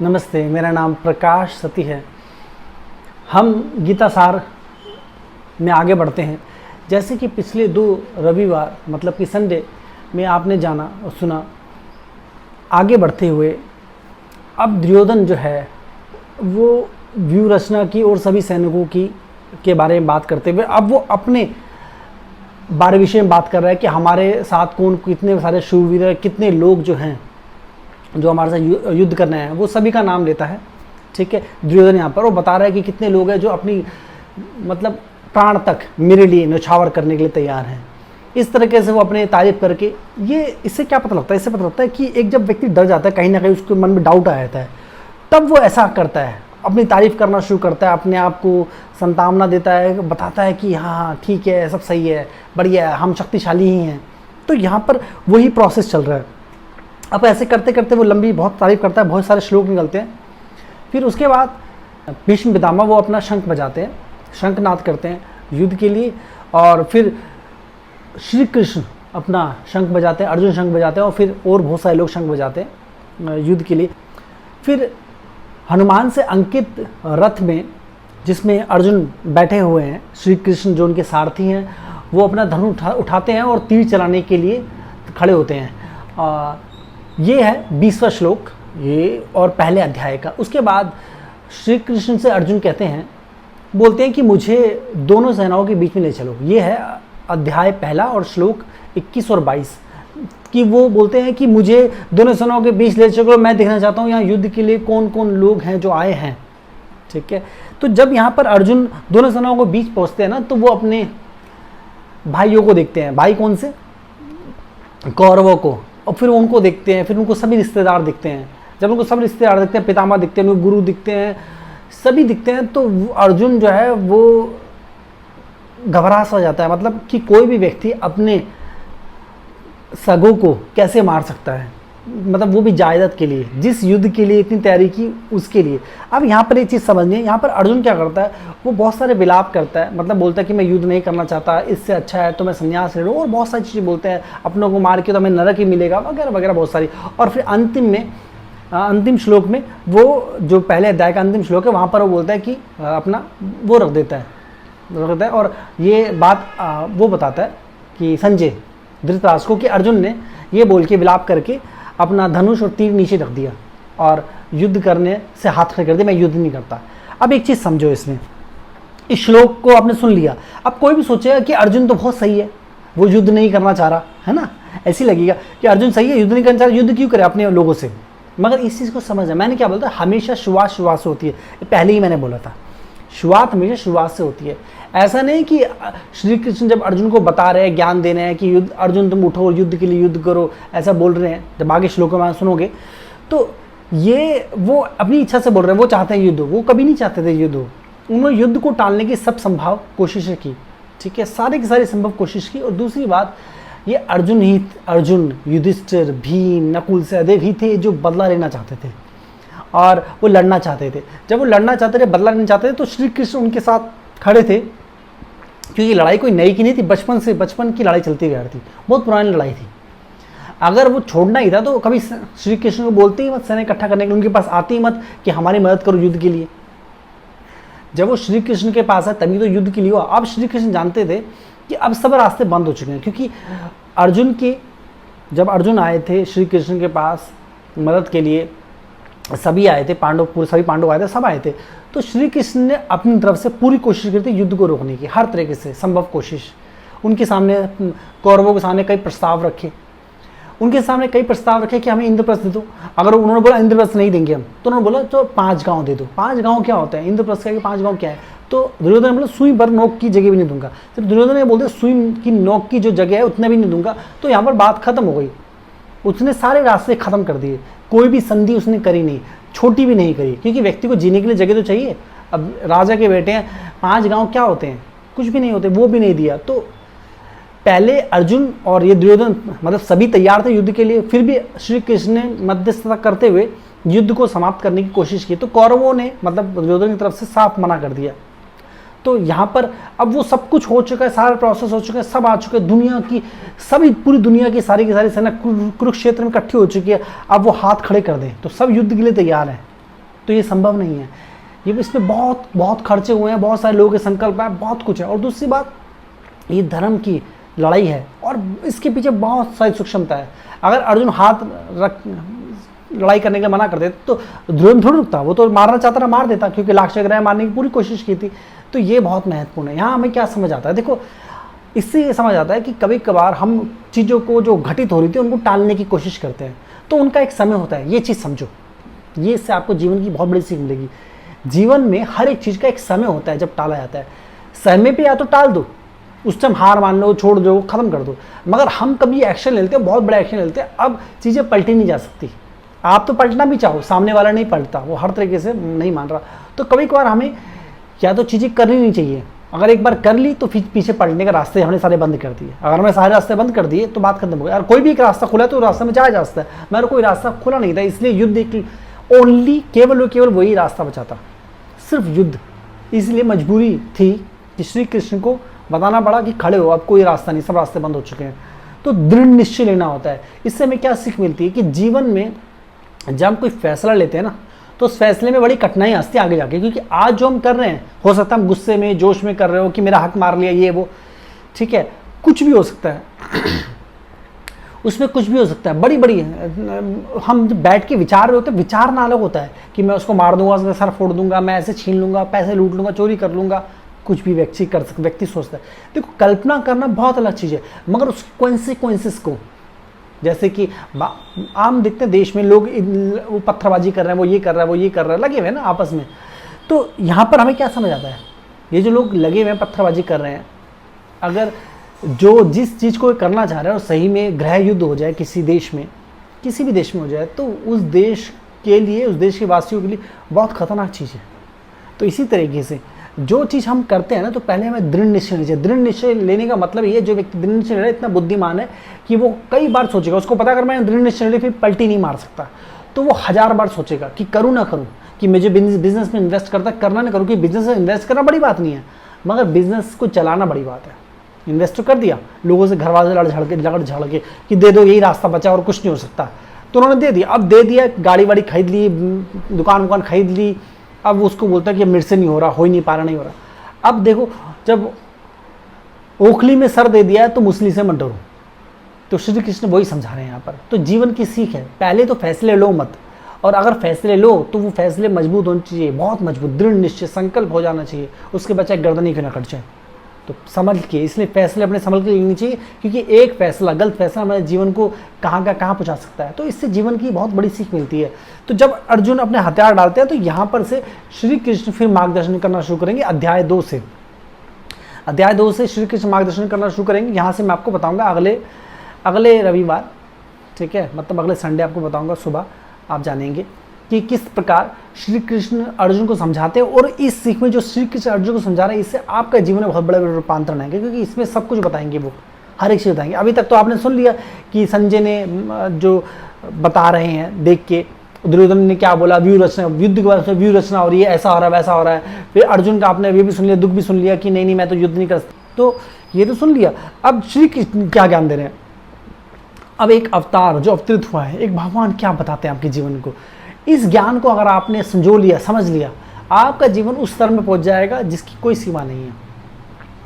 नमस्ते, मेरा नाम प्रकाश सती है। हम गीता सार में आगे बढ़ते हैं। जैसे कि पिछले 2 रविवार मतलब कि संडे में आपने जाना और सुना, आगे बढ़ते हुए अब दुर्योधन जो है वो व्यूह रचना की और सभी सैनिकों की के बारे में बात करते हुए अब वो अपने बारे विषय में बात कर रहा है कि हमारे साथ कौन कितने सारे शूरवीर, कितने लोग जो हैं जो हमारे साथ युद्ध करने हैं, वो सभी का नाम लेता है। ठीक है, दुर्योधन यहाँ पर वो बता रहा है कि कितने लोग हैं जो अपनी मतलब प्राण तक मेरे लिए न्यौछावर करने के लिए तैयार हैं। इस तरीके से वो अपने तारीफ करके, ये इससे क्या पता लगता है? इससे पता लगता है कि एक जब व्यक्ति डर जाता है, कहीं ना कहीं उसके मन में डाउट आ जाता है, तब वो ऐसा करता है, अपनी तारीफ करना शुरू करता है, अपने आप को संतावना देता है, बताता है कि हाँ ठीक है, सब सही है, बढ़िया है, हम शक्तिशाली ही हैं। तो यहाँ पर वही प्रोसेस चल रहा है। अब ऐसे करते करते वो लंबी बहुत तारीफ करता है, बहुत सारे श्लोक निकलते हैं। फिर उसके बाद भीष्म पितामह वो अपना शंख बजाते हैं, शंखनाद करते हैं युद्ध के लिए। और फिर श्री कृष्ण अपना शंख बजाते हैं, अर्जुन शंख बजाते हैं, और फिर और बहुत सारे लोग शंख बजाते हैं युद्ध के लिए। फिर हनुमान से अंकित रथ में जिसमें अर्जुन बैठे हुए हैं, श्री कृष्ण जो उनके सारथी हैं, वो अपना धनुष उठाते हैं और तीर चलाने के लिए खड़े होते हैं। ये है 20वां श्लोक, ये और पहले अध्याय का। उसके बाद श्री कृष्ण से अर्जुन कहते हैं, बोलते हैं कि मुझे दोनों सेनाओं के बीच में ले चलो। ये है अध्याय पहला और श्लोक 21 और 22 कि वो बोलते हैं कि मुझे दोनों सेनाओं के बीच ले चलो, मैं देखना चाहता हूँ यहाँ युद्ध के लिए कौन कौन लोग हैं जो आए हैं। ठीक है, तो जब यहाँ पर अर्जुन दोनों सेनाओं के बीच पहुँचते हैं ना, तो वो अपने भाइयों को देखते हैं। भाई कौन से? कौरवों को। और फिर उनको देखते हैं, फिर उनको सभी रिश्तेदार दिखते हैं। जब उनको सब रिश्तेदार दिखते हैं, पितामह दिखते हैं, उनको गुरु दिखते हैं, सभी दिखते हैं, तो अर्जुन जो है वो घबरा सा जाता है। मतलब कि कोई भी व्यक्ति अपने सगों को कैसे मार सकता है, मतलब वो भी जायदाद के लिए, जिस युद्ध के लिए इतनी तैयारी की उसके लिए। अब यहाँ पर एक चीज़ समझनी है, यहाँ पर अर्जुन क्या करता है, वो बहुत सारे विलाप करता है, मतलब बोलता है कि मैं युद्ध नहीं करना चाहता, इससे अच्छा है तो मैं संन्यास ले लूँ, और बहुत सारी चीज़ें बोलते हैं, अपनों को मार के तो हमें नरक ही मिलेगा वगैरह वगैरह बहुत सारी। और फिर अंतिम श्लोक में वो जो पहले अध्याय का अंतिम श्लोक है, वहाँ पर वो बोलता है कि अपना वो रख देता है। और ये बात वो बताता है कि संजय धृतराष्ट्र को कि अर्जुन ने ये बोल के विलाप करके अपना धनुष और तीर नीचे रख दिया और युद्ध करने से हाथ खड़े कर दिया, मैं युद्ध नहीं करता। अब एक चीज़ समझो, इसमें इस श्लोक को आपने सुन लिया। अब कोई भी सोचेगा कि अर्जुन तो बहुत सही है, वो युद्ध नहीं करना चाह रहा है ना, ऐसी लगेगा कि अर्जुन सही है, युद्ध नहीं करना चाह रहा, युद्ध क्यों करे अपने लोगों से। मगर इस चीज़ को समझ है, मैंने क्या बोलता, हमेशा शुरुआत से होती है। पहले ही मैंने बोला था, शुरुआत हमेशा शुरुआत से होती है। ऐसा नहीं कि श्री कृष्ण जब अर्जुन को बता रहे हैं, ज्ञान देने हैं कि युद्ध, अर्जुन तुम उठो और युद्ध के लिए युद्ध करो, ऐसा बोल रहे हैं। जब आगे श्लोकों में सुनोगे तो ये वो अपनी इच्छा से बोल रहे हैं, वो चाहते हैं युद्ध, वो कभी नहीं चाहते थे युद्ध। उन्होंने युद्ध को टालने की सब संभव कोशिशें की। ठीक है, सारे की सारी संभव कोशिश की। और दूसरी बात, ये अर्जुन, युधिष्ठिर, भीम, नकुल, सहदेव ही थे जो बदला लेना चाहते थे और वो लड़ना चाहते थे। जब वो लड़ना चाहते थे, बदला लेना चाहते थे, तो श्री कृष्ण उनके साथ खड़े थे, क्योंकि लड़ाई कोई नई की नहीं थी, बचपन की लड़ाई चलती हुई आ रही थी, बहुत पुरानी लड़ाई थी। अगर वो छोड़ना ही था तो कभी श्री कृष्ण को बोलते ही मत सेना इकट्ठा करने के लिए, उनके पास आते ही मत कि हमारी मदद करो युद्ध के लिए। जब वो श्री कृष्ण के पास है तभी तो युद्ध के लिए हुआ। अब श्री कृष्ण जानते थे कि अब सब रास्ते बंद हो चुके हैं, क्योंकि जब अर्जुन आए थे श्री कृष्ण के पास मदद के लिए, सभी आए थे, सभी पांडव आए थे, सब आए थे, तो श्री कृष्ण ने अपनी तरफ से पूरी कोशिश की थी युद्ध को रोकने की, हर तरीके से संभव कोशिश। उनके सामने, कौरवों के सामने कई प्रस्ताव रखे, कि हमें इंद्रप्रस्थ दे दो। अगर उन्होंने बोला इंद्रप्रस्थ नहीं देंगे हम, तो उन्होंने बोला तो 5 गांव दे दो। 5 गांव क्या होता है? इंद्रप्रस्थ का 5 गांव क्या है? तो दुर्योधन ने बोला सुई भर नोक की जगह भी नहीं दूंगा। जब दुर्योधन ने बोलते सुई की नोक की जो जगह है उतना भी नहीं दूंगा, तो यहाँ पर बात खत्म हो गई। उसने सारे रास्ते खत्म कर दिए, कोई भी संधि उसने करी नहीं, छोटी भी नहीं करी, क्योंकि व्यक्ति को जीने के लिए जगह तो चाहिए। अब राजा के बेटे हैं, 5 गांव क्या होते हैं? कुछ भी नहीं होते, वो भी नहीं दिया। तो पहले अर्जुन और ये दुर्योधन मतलब सभी तैयार थे युद्ध के लिए, फिर भी श्री कृष्ण ने मध्यस्थता करते हुए युद्ध को समाप्त करने की कोशिश की। तो कौरवों ने मतलब दुर्योधन की तरफ से साफ मना कर दिया। तो यहाँ पर अब वो सब कुछ हो चुका है, सारा प्रोसेस हो चुका है, सब आ चुके हैं, दुनिया की सभी पूरी दुनिया की सारी सेना कुरुक्षेत्र में इकट्ठी हो चुकी है। अब वो हाथ खड़े कर दें तो सब युद्ध के लिए तैयार हैं। तो ये संभव नहीं है। ये इसमें बहुत बहुत खर्चे हुए हैं, बहुत सारे लोगों के संकल्प है, बहुत कुछ है। और दूसरी बात, ये धर्म की लड़ाई है और इसके पीछे बहुत सारी सूक्ष्मता है। अगर अर्जुन हाथ रख लड़ाई करने के लिए मना कर देते तो दुर्योधन थोड़ी रुकता, वो तो मारना चाहता था, मार देता, क्योंकि लाक्षागृह मारने की पूरी कोशिश की थी। तो ये बहुत महत्वपूर्ण है। यहाँ हमें क्या समझ आता है, देखो इससे ये समझ आता है कि कभी कभार हम चीज़ों को जो घटित हो रही थी उनको टालने की कोशिश करते हैं, तो उनका एक समय होता है। ये चीज़ समझो, ये इससे आपको जीवन की बहुत बड़ी सीख मिलेगी। जीवन में हर एक चीज़ का एक समय होता है जब टाला जाता है। समय पे या तो टाल दो, उस टाइम हार मान लो, छोड़ दो, खत्म कर दो, मगर हम कभी एक्शन लेते हैं, बहुत बड़ा एक्शन लेते हैं, अब चीज़ें पलटी नहीं जा सकती। आप तो पलटना भी चाहो, सामने वाला नहीं पलटता, वो हर तरीके से नहीं मान रहा। तो कभी कभार हमें या तो चीज़ें करनी नहीं चाहिए, अगर एक बार कर ली तो फिर पीछे पलटने के रास्ते हमने सारे बंद कर दिए। अगर हमने सारे रास्ते बंद कर दिए तो बात खत्म हो गई। और कोई भी एक रास्ता खुला तो रास्ते में जाया जा सकता है, मेरे कोई रास्ता खुला नहीं था, इसलिए युद्ध एक ओनली केवल वही रास्ता बचा था, सिर्फ युद्ध। इसलिए मजबूरी थी कि श्री कृष्ण को बताना पड़ा कि खड़े हो, अब कोई रास्ता नहीं, सब रास्ते बंद हो चुके हैं। तो दृढ़ निश्चय लेना होता है। इससे हमें क्या सीख मिलती है कि जीवन में जब हम कोई फैसला लेते हैं ना, तो उस फैसले में बड़ी कठिनाई आती है आगे जाके, क्योंकि आज जो हम कर रहे हैं, हो सकता है हम गुस्से में जोश में कर रहे हो कि मेरा हक मार लिया ये वो, ठीक है, कुछ भी हो सकता है उसमें कुछ भी हो सकता है। बड़ी बड़ी हम जब बैठ के विचार रहे होते हैं, विचार ना अलग होता है कि मैं उसको मार दूंगा, उसका सर फोड़ दूंगा, मैं ऐसे छीन लूंगा, पैसे लूट लूंगा, चोरी कर लूंगा, कुछ भी व्यक्ति सोचता है। देखो कल्पना करना बहुत अलग चीज़ है, मगर उस कॉन्सिक्वेंसेस को, जैसे कि आम देखते हैं देश में लोग वो पत्थरबाजी कर रहे हैं, वो ये कर रहा है, वो ये कर रहा है, लगे हुए हैं ना आपस में। तो यहाँ पर हमें क्या समझ आता है, ये जो लोग लगे हुए हैं पत्थरबाजी कर रहे हैं, अगर जो जिस चीज़ को करना चाह रहे हैं और सही में गृह युद्ध हो जाए किसी देश में, किसी भी देश में हो जाए, तो उस देश के लिए, उस देश के वासियों के लिए बहुत खतरनाक चीज़ है। तो इसी तरीके से जो चीज़ हम करते हैं ना, तो पहले हमें दृढ़ निश्चय लेना चाहिए। दृढ़ निश्चय लेने का मतलब ये, जो व्यक्ति दृढ़ निश्चय ले रहा है इतना बुद्धिमान है कि वो कई बार सोचेगा, उसको पता अगर मैंने दृढ़ निश्चय ले फिर पलटी नहीं मार सकता, तो वो 1000 बार सोचेगा कि करूँ ना करूँ, कि मुझे बिजनेस में इन्वेस्ट करता करना ना करूँ। कि बिजनेस में इन्वेस्ट करना बड़ी बात नहीं है, मगर बिजनेस को चलाना बड़ी बात है। इन्वेस्ट तो कर दिया, लोगों से घरवाले लड़ झड़ के कि दे दो, यही रास्ता बचा और कुछ नहीं हो सकता, तो उन्होंने दे दिया। अब दे दिया, गाड़ी वाड़ी खरीद ली, दुकान खरीद ली, अब उसको बोलता है कि मेरे से नहीं हो रहा, हो ही नहीं पा रहा, नहीं हो रहा। अब देखो, जब ओखली में सर दे दिया है तो मुसली से मत डरो। तो श्री कृष्ण वही समझा रहे हैं यहाँ पर। तो जीवन की सीख है, पहले तो फैसले लो मत, और अगर फैसले लो तो वो फैसले मजबूत होने चाहिए, बहुत मजबूत, दृढ़ निश्चय संकल्प हो जाना चाहिए, उसके बच्चे गर्दन ही क्यों ना कट जाए। तो समझ के, इसलिए फैसले अपने संभल के लेने चाहिए, क्योंकि एक फैसला, गलत फैसला हमारे जीवन को कहाँ का कहाँ पहुँचा सकता है। तो इससे जीवन की बहुत बड़ी सीख मिलती है। तो जब अर्जुन अपने हथियार डालते हैं, तो यहाँ पर से श्री कृष्ण फिर मार्गदर्शन करना शुरू करेंगे। अध्याय 2 से श्री कृष्ण मार्गदर्शन करना शुरू करेंगे। यहाँ से मैं आपको बताऊँगा अगले रविवार, ठीक है, मतलब अगले संडे आपको बताऊँगा सुबह, आप जानेंगे कि किस प्रकार श्री कृष्ण अर्जुन को समझाते हैं। और इस सीख में जो श्री कृष्ण अर्जुन को समझा रहे हैं, इससे आपका जीवन में बहुत बड़ा रूपांतरण आएंगे, क्योंकि इसमें सब कुछ बताएंगे, वो हर एक चीज़ बताएंगे। अभी तक तो आपने सुन लिया कि संजय ने जो बता रहे हैं देख के, दुर्योधन ने क्या बोला, व्यू रचना, युद्ध के बाद व्यू रचना हो रही है, ऐसा हो रहा है, वैसा हो रहा है। फिर अर्जुन का आपने ये भी सुन लिया, दुख भी सुन लिया कि नहीं मैं तो युद्ध नहीं कर सकता, तो ये तो सुन लिया। अब श्री कृष्ण क्या ज्ञान दे रहे हैं, अब एक अवतार जो अवतरित हुआ है, एक भगवान क्या बताते हैं आपके जीवन को। इस ज्ञान को अगर आपने संजो लिया, समझ लिया, आपका जीवन उस स्तर में पहुंच जाएगा जिसकी कोई सीमा नहीं है,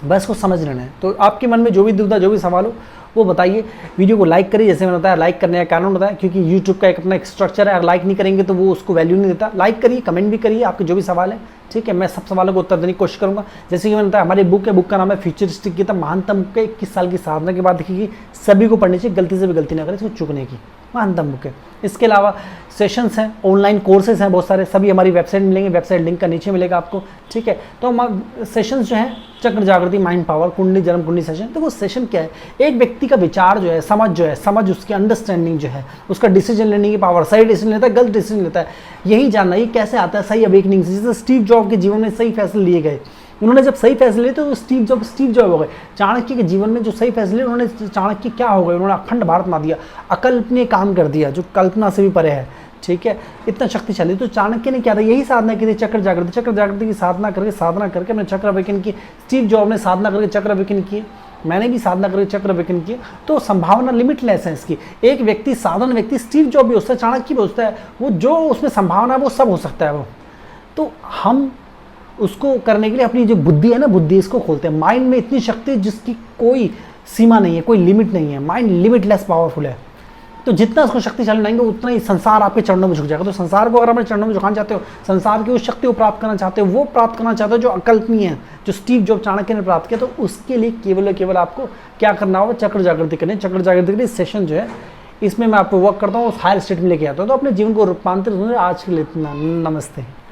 बस को समझ लेना है। तो आपके मन में जो भी दुविधा, जो भी सवाल हो, वो बताइए। वीडियो को लाइक करिए, जैसे मैंने बताया, लाइक करने का कारण बताया, क्योंकि यूट्यूब का एक अपना एक स्ट्रक्चर है, अगर लाइक नहीं करेंगे तो वो उसको वैल्यू नहीं देता। लाइक करिए, कमेंट भी करिए, आपके जो भी सवाल है, ठीक है, मैं सब सवालों को उत्तर देने की कोशिश करूँगा। जैसे कि मैंने बताया, हमारी बुक है, बुक का नाम है फ्यूचरिस्टिक गीता, महानतम के 21 साल की साधना के बाद देखिए, सभी को पढ़नी चाहिए, गलती से भी गलती ना करें, इसको चुकने की, महानतम बुक है। इसके अलावा सेशंस हैं, ऑनलाइन कोर्सेज हैं बहुत सारे, सभी हमारी वेबसाइट मिलेंगे, वेबसाइट लिंक का नीचे मिलेगा आपको, ठीक है। तो हम सेशंस जो हैं, चक्र जागृति, माइंड पावर, कुंडली, जन्म कुंडली सेशन। तो वो सेशन क्या है, एक व्यक्ति का विचार जो है, समझ उसकी अंडरस्टैंडिंग जो है, उसका डिसीजन लेने की पावर, सही डिसीजन लेता है, गलत डिसीजन लेता है, यही जानना, ये कैसे आता है सही अवेकनिंग से। जैसे स्टीव जॉब के जीवन में सही फैसले लिए गए, उन्होंने जब सही फैसले लिए तो स्टीव जॉब हो गए। चाणक्य के जीवन में जो सही फैसले, उन्होंने चाणक्य क्या हो गए, उन्होंने अखंड भारत बना दिया, अकल्पनीय काम कर दिया, जो कल्पना से भी परे है, ठीक है, इतना शक्तिशाली। तो चाणक्य ने क्या था, यही साधना की थी, चक्र जागृति की साधना करके अपने चक्र अवेकन की। स्टीव जॉब ने साधना करके चक्र अवेकन किए। मैंने भी साधना करी, चक्र विकन की, तो संभावना लिमिटलेस है इसकी। एक व्यक्ति, साधारण व्यक्ति, स्टीव जॉब भी होता है, चाणक्य भी होता है, वो जो उसमें संभावना है वो सब हो सकता है वो। तो हम उसको करने के लिए अपनी जो बुद्धि है ना, बुद्धि इसको खोलते हैं। माइंड में इतनी शक्ति है जिसकी कोई सीमा नहीं है, कोई लिमिट नहीं है। माइंड लिमिटलेस पावरफुल है। तो जितना उसको शक्तिशाली बनाएंगे उतना ही संसार आपके चरणों में झुक जाएगा। तो संसार को अगर अपने चरणों में झुकाना चाहते हो, संसार की उस शक्ति को प्राप्त करना चाहते हो, वो प्राप्त करना चाहते हो जो अकल्पनीय है, जो स्टीव जॉब चाणक्य ने प्राप्त किया, तो उसके लिए केवल और केवल आपको क्या करना होगा? चक्र जागृति करनी। चक्र जागृति के लिए सेशन जो है इसमें मैं आपको वर्क करता हूँ, उस हायर स्टेट में लेके आता हूँ। तो अपने जीवन को रूपांतरित होने। आज के लिए इतना, नमस्ते।